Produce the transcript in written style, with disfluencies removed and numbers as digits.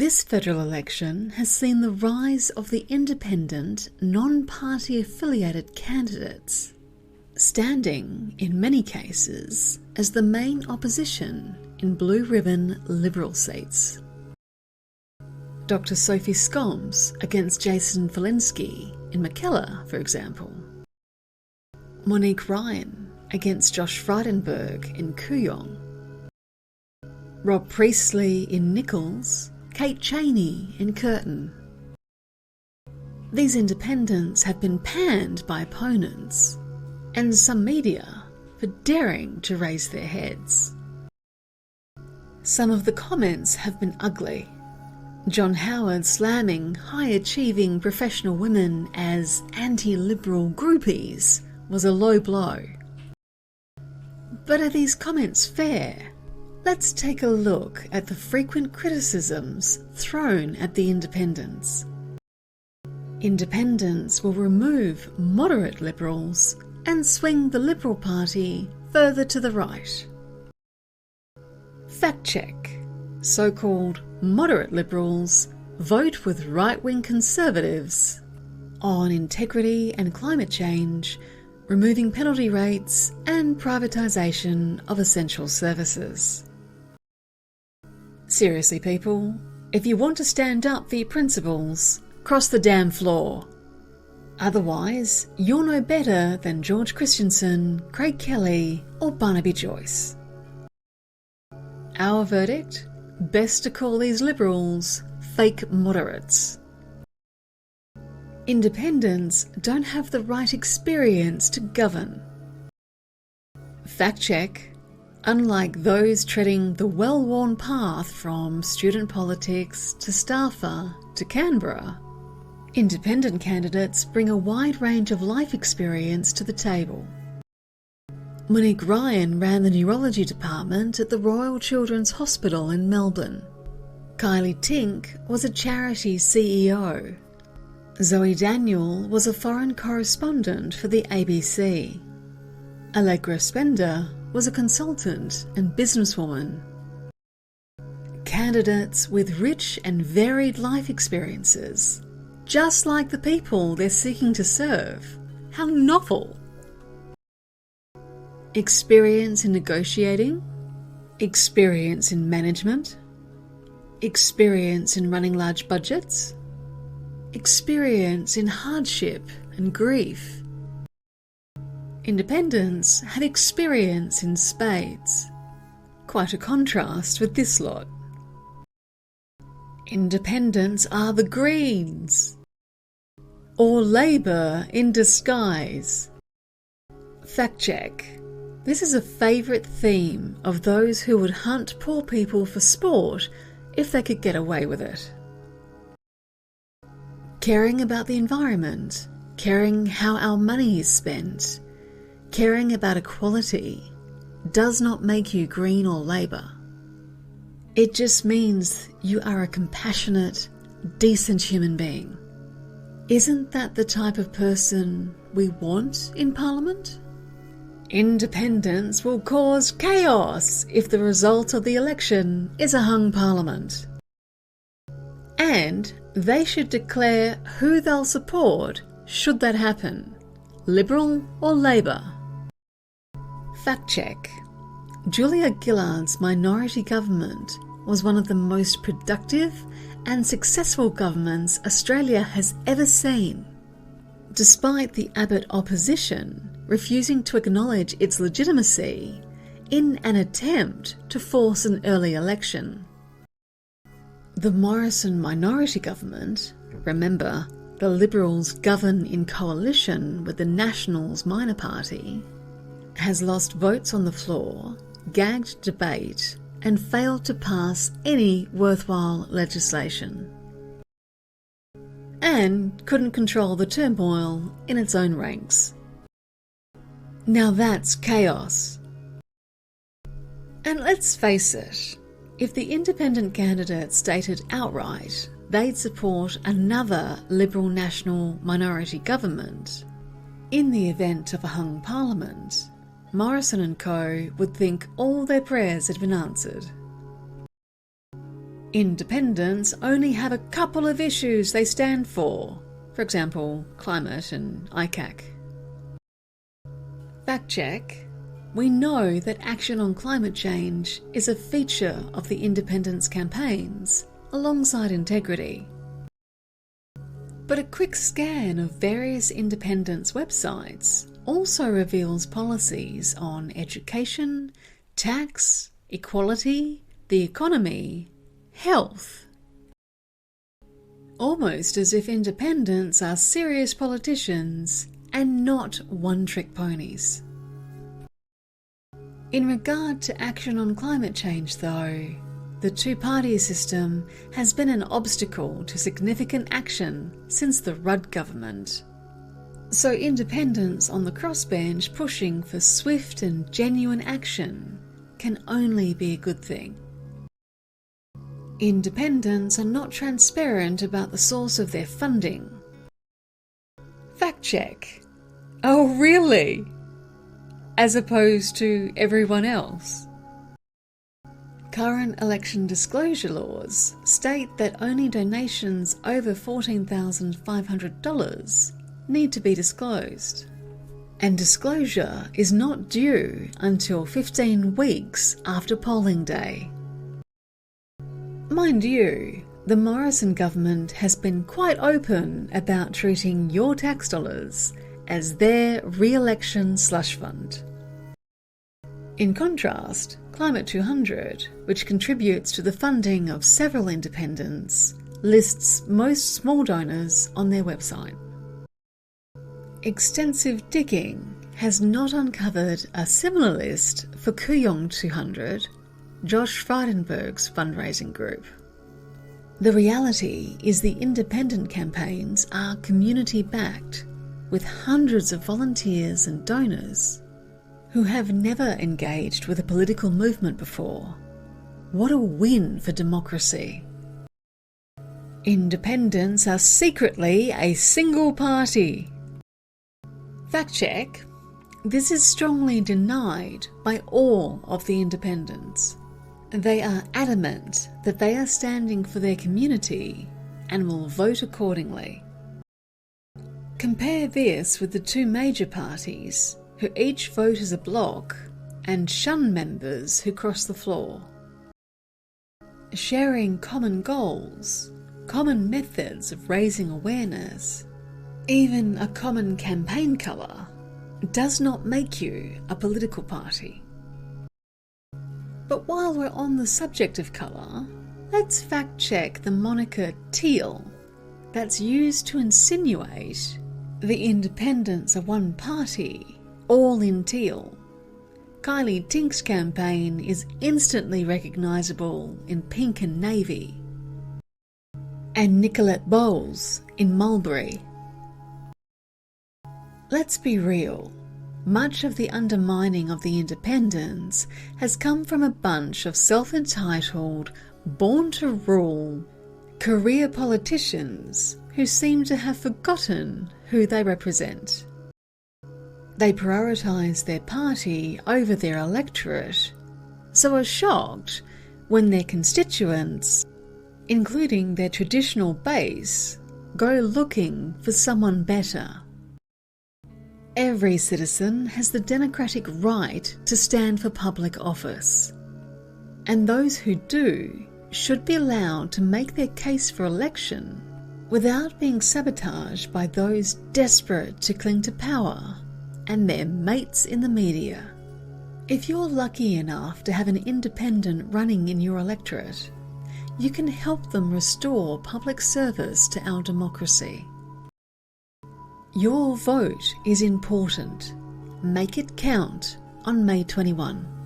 This federal election has seen the rise of the independent, non-party affiliated candidates, standing, in many cases, as the main opposition in blue-ribbon Liberal seats. Dr. Sophie Scoms against Jason Falinski in Mackellar, for example. Monique Ryan against Josh Frydenberg in Kooyong. Rob Priestley in Nichols, Kate Cheney in Curtin. These independents have been panned by opponents and some media for daring to raise their heads. Some of the comments have been ugly. John Howard slamming high-achieving professional women as anti-liberal groupies was a low blow. But are these comments fair? Let's take a look at the frequent criticisms thrown at the independents. Independents will remove moderate Liberals and swing the Liberal Party further to the right. Fact check. So-called moderate Liberals vote with right-wing Conservatives on integrity and climate change, removing penalty rates and privatisation of essential services. Seriously, people, if you want to stand up for your principles, cross the damn floor. Otherwise, you're no better than George Christensen, Craig Kelly or Barnaby Joyce. Our verdict? Best to call these Liberals fake moderates. Independents don't have the right experience to govern. Fact check. Unlike those treading the well-worn path from student politics to staffer to Canberra, independent candidates bring a wide range of life experience to the table. Monique Ryan ran the neurology department at the Royal Children's Hospital in Melbourne. Kylie Tink was a charity CEO. Zoe Daniel was a foreign correspondent for the ABC. Allegra Spender was a consultant and businesswoman. Candidates with rich and varied life experiences, just like the people they're seeking to serve. How novel! Experience in negotiating, experience in management, experience in running large budgets, experience in hardship and grief. Independents have experience in spades. Quite a contrast with this lot. Independents are the Greens, or Labour in disguise. Fact check. This is a favourite theme of those who would hunt poor people for sport if they could get away with it. Caring about the environment, caring how our money is spent, caring about equality does not make you Green or Labour. It just means you are a compassionate, decent human being. Isn't that the type of person we want in Parliament? Independents will cause chaos if the result of the election is a hung Parliament. And they should declare who they'll support should that happen, Liberal or Labour. Fact check. Julia Gillard's minority government was one of the most productive and successful governments Australia has ever seen. Despite the Abbott opposition refusing to acknowledge its legitimacy in an attempt to force an early election. The Morrison minority government, remember, the Liberals govern in coalition with the Nationals minor party, has lost votes on the floor, gagged debate, and failed to pass any worthwhile legislation. And couldn't control the turmoil in its own ranks. Now that's chaos. And let's face it, if the independent candidate stated outright they'd support another Liberal national minority government, in the event of a hung Parliament, Morrison and co would think all their prayers had been answered. Independents only have a couple of issues they stand for example, climate and ICAC. Fact check. We know that action on climate change is a feature of the independents' campaigns, alongside integrity. But a quick scan of various independents' websites also reveals policies on education, tax, equality, the economy, health. Almost as if independents are serious politicians and not one-trick ponies. In regard to action on climate change, though, the two-party system has been an obstacle to significant action since the Rudd government. So independents on the crossbench pushing for swift and genuine action can only be a good thing. Independents are not transparent about the source of their funding. Fact check. Oh, really? As opposed to everyone else. Current election disclosure laws state that only donations over $14,500 need to be disclosed. And disclosure is not due until 15 weeks after polling day. Mind you, the Morrison government has been quite open about treating your tax dollars as their re-election slush fund. In contrast, Climate 200, which contributes to the funding of several independents, lists most small donors on their website. Extensive digging has not uncovered a similar list for Kooyong 200, Josh Frydenberg's fundraising group. The reality is the independent campaigns are community-backed, with hundreds of volunteers and donors who have never engaged with a political movement before. What a win for democracy. Independents are secretly a single party. Fact check. This is strongly denied by all of the independents. They are adamant that they are standing for their community and will vote accordingly. Compare this with the two major parties who each vote as a bloc and shun members who cross the floor. Sharing common goals, common methods of raising awareness, even a common campaign colour, does not make you a political party. But while we're on the subject of colour, let's fact check the moniker Teal that's used to insinuate the independents are one party, all in teal. Kylie Tink's campaign is instantly recognisable in pink and navy. And Nicolette Bowles in mulberry. Let's be real. Much of the undermining of the independents has come from a bunch of self-entitled, born-to-rule, career politicians who seem to have forgotten who they represent. They prioritise their party over their electorate, so are shocked when their constituents, including their traditional base, go looking for someone better. Every citizen has the democratic right to stand for public office, and those who do should be allowed to make their case for election without being sabotaged by those desperate to cling to power and their mates in the media. If you're lucky enough to have an independent running in your electorate, you can help them restore public service to our democracy. Your vote is important. Make it count on May 21.